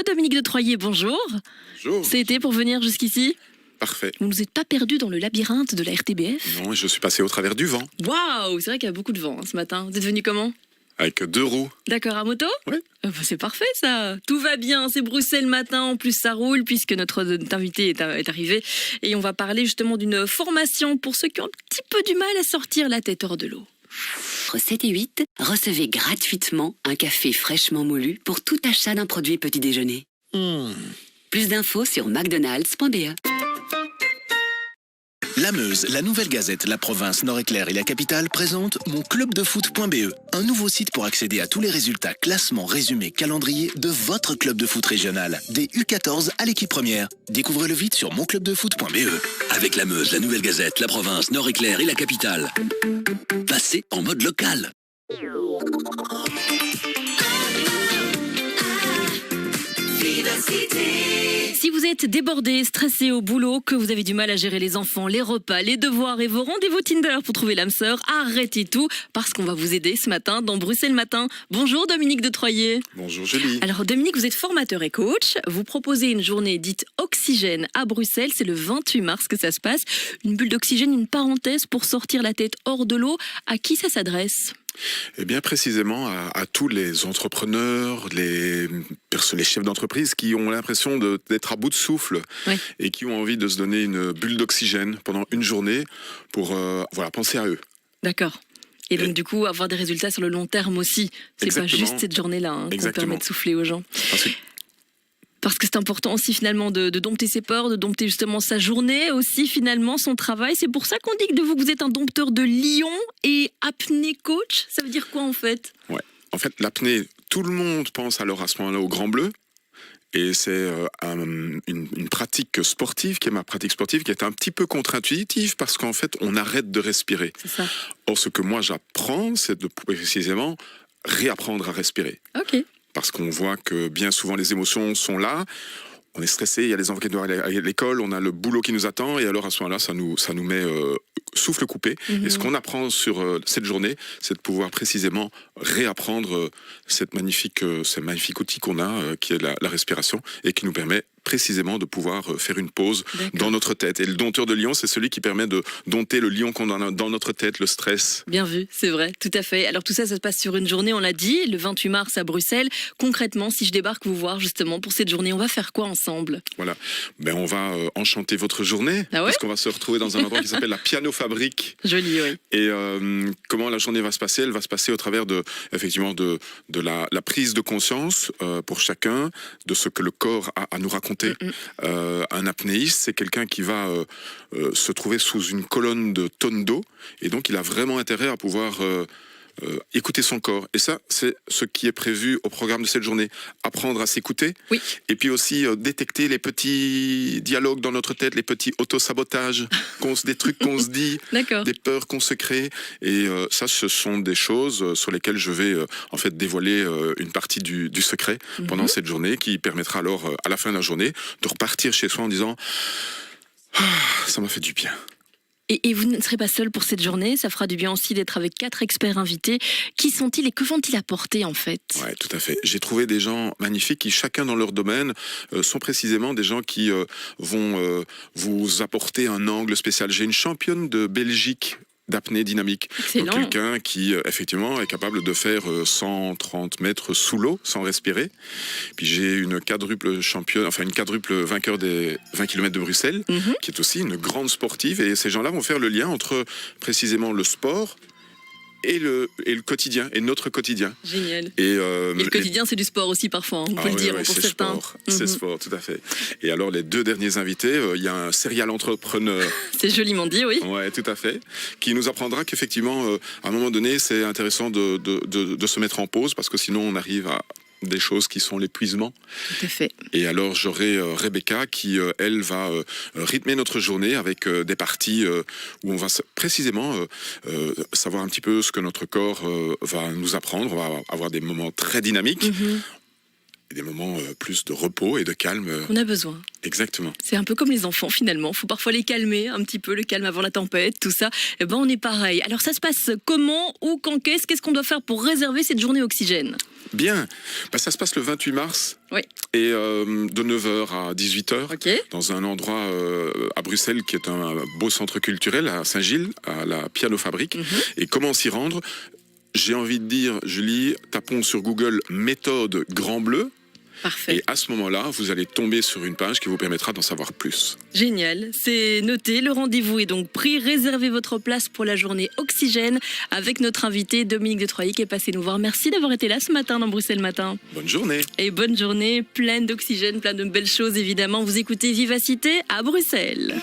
Dominique de Troyer, bonjour. Bonjour. C'était pour venir jusqu'ici? Parfait. Vous ne vous êtes pas perdu dans le labyrinthe de la RTBF? Non, je suis passé au travers du vent, Waouh, c'est vrai qu'il y a beaucoup de vent ce matin. Vous êtes venu comment? avec 2 roues. D'accord, à moto? Oui. C'est parfait ça. Tout va bien, c'est Bruxelles matin, en plus ça roule puisque notre invité est arrivé. Et on va parler justement d'une formation pour ceux qui ont un petit peu du mal à sortir la tête hors de l'eau. Entre 7 et 8, recevez gratuitement un café fraîchement moulu pour tout achat d'un produit petit déjeuner. Plus d'infos sur mcdonalds.be. La Meuse, la Nouvelle Gazette, la province Nord-Éclair et la capitale présentent monclubdefoot.be, un nouveau site pour accéder à tous les résultats, classements, résumés, calendrier de votre club de foot régional, des U14 à l'équipe première. Découvrez-le vite sur monclubdefoot.be. Avec la Meuse, la Nouvelle Gazette, la province Nord-Éclair et la capitale. Passez en mode local. Si vous êtes débordé, stressé au boulot, que vous avez du mal à gérer les enfants, les repas, les devoirs et vos rendez-vous Tinder pour trouver l'âme sœur, arrêtez tout parce qu'on va vous aider ce matin dans Bruxelles Matin. Bonjour Dominique de Troyer. Bonjour Julie. Alors Dominique, vous êtes formateur et coach. Vous proposez une journée dite oxygène à Bruxelles. C'est le 28 mars que ça se passe. Une bulle d'oxygène, une parenthèse pour sortir la tête hors de l'eau. À qui ça s'adresse ? Eh bien précisément à tous les entrepreneurs, les chefs d'entreprise qui ont l'impression d'être à bout de souffle, Oui. et qui ont envie de se donner une bulle d'oxygène pendant une journée pour penser à eux. D'accord. Et donc Et- du coup, avoir des résultats sur le long terme aussi. C'est pas Exactement. juste cette journée-là qu'on Exactement. permet de souffler aux gens. Parce que Parce que c'est important aussi finalement de dompter ses peurs, de dompter justement sa journée, aussi finalement son travail. C'est pour ça qu'on dit que de vous, vous êtes un dompteur de lion et apnée coach. Ça veut dire quoi en fait? en fait, l'apnée, tout le monde pense alors à ce moment-là au Grand Bleu. Et c'est une pratique sportive, qui est ma pratique sportive, qui est un petit peu contre-intuitive parce qu'en fait, on arrête de respirer. C'est ça. Or, ce que moi j'apprends, c'est de précisément réapprendre à respirer. Ok. Parce qu'on voit que bien souvent les émotions sont là, on est stressé, il y a les enfants qui doivent aller à l'école, on a le boulot qui nous attend, et alors à ce moment-là, ça nous met souffle coupé. Et ce qu'on apprend sur cette journée, c'est de pouvoir précisément réapprendre ce magnifique outil qu'on a, qui est la respiration, et qui nous permet précisément de pouvoir faire une pause D'accord. dans notre tête. Et le dompteur de lion, c'est celui qui permet de dompter le lion qu'on a dans notre tête, le stress. Bien vu, c'est vrai, tout à fait. Alors tout ça, ça se passe sur une journée, on l'a dit, le 28 mars à Bruxelles. Concrètement, si je débarque vous voir justement pour cette journée, on va faire quoi ensemble? Voilà. Ben, on va enchanter votre journée, Ah ouais puisqu'on va se retrouver dans un endroit qui s'appelle la Piano Fabrique. Joli, oui. Et comment la journée va se passer? Elle va se passer au travers effectivement de la prise de conscience pour chacun de ce que le corps a à nous raconter. Un apnéiste, c'est quelqu'un qui va se trouver sous une colonne de tonnes d'eau, et donc il a vraiment intérêt à pouvoir écouter son corps. Et ça, c'est ce qui est prévu au programme de cette journée. Apprendre à s'écouter. Oui. Et puis aussi détecter les petits dialogues dans notre tête, les petits autosabotages, des trucs qu'on se dit, D'accord. des peurs qu'on se crée. Et ça, ce sont des choses sur lesquelles je vais en fait dévoiler une partie du secret pendant cette journée, qui permettra alors, à la fin de la journée, de repartir chez soi en disant « Ah, ça m'a fait du bien ». Et vous ne serez pas seul pour cette journée, ça fera du bien aussi d'être avec 4 experts invités. Qui sont-ils et que vont-ils apporter en fait? Ouais, tout à fait. J'ai trouvé des gens magnifiques qui, chacun dans leur domaine, sont précisément des gens qui vont vous apporter un angle spécial. J'ai une championne de Belgique d'apnée dynamique. Excellent. Donc quelqu'un qui, effectivement, est capable de faire 130 mètres sous l'eau, sans respirer. Puis j'ai une quadruple vainqueur des 20 km de Bruxelles, qui est aussi une grande sportive. Et ces gens-là vont faire le lien entre, précisément, le sport et le quotidien, et notre quotidien. Génial. Et Et le quotidien, c'est du sport aussi parfois, hein, on peut le dire pour c'est certains. sport, c'est sport, tout à fait. Et alors les 2 derniers invités, il y a un serial entrepreneur, C'est joliment dit, oui. ouais, tout à fait, qui nous apprendra qu'effectivement, à un moment donné, c'est intéressant de se mettre en pause, parce que sinon on arrive à des choses qui sont l'épuisement. Tout à fait. Et alors j'aurai Rebecca qui, elle, va rythmer notre journée avec des parties où on va précisément savoir un petit peu ce que notre corps va nous apprendre. On va avoir des moments très dynamiques, et des moments plus de repos et de calme. On a besoin. Exactement. C'est un peu comme les enfants finalement, il faut parfois les calmer un petit peu, le calme avant la tempête, tout ça. Et ben on est pareil. Alors ça se passe comment, où, quand, qu'est-ce qu'on doit faire pour réserver cette journée oxygène? Bien. Bah, ça se passe le 28 mars. Oui. Et de 9h à 18h, Ok. dans un endroit à Bruxelles qui est un beau centre culturel, à Saint-Gilles, à la Piano Fabrique. Et comment s'y rendre? J'ai envie de dire, Julie, tapons sur Google méthode Grand Bleu. Parfait. Et à ce moment-là, vous allez tomber sur une page qui vous permettra d'en savoir plus. Génial, c'est noté. Le rendez-vous est donc pris. Réservez votre place pour la journée Oxygène avec notre invité Dominique de Troyer qui est passé nous voir. Merci d'avoir été là ce matin dans Bruxelles Matin. Bonne journée. Et bonne journée, pleine d'oxygène, plein de belles choses évidemment. Vous écoutez Vivacité à Bruxelles.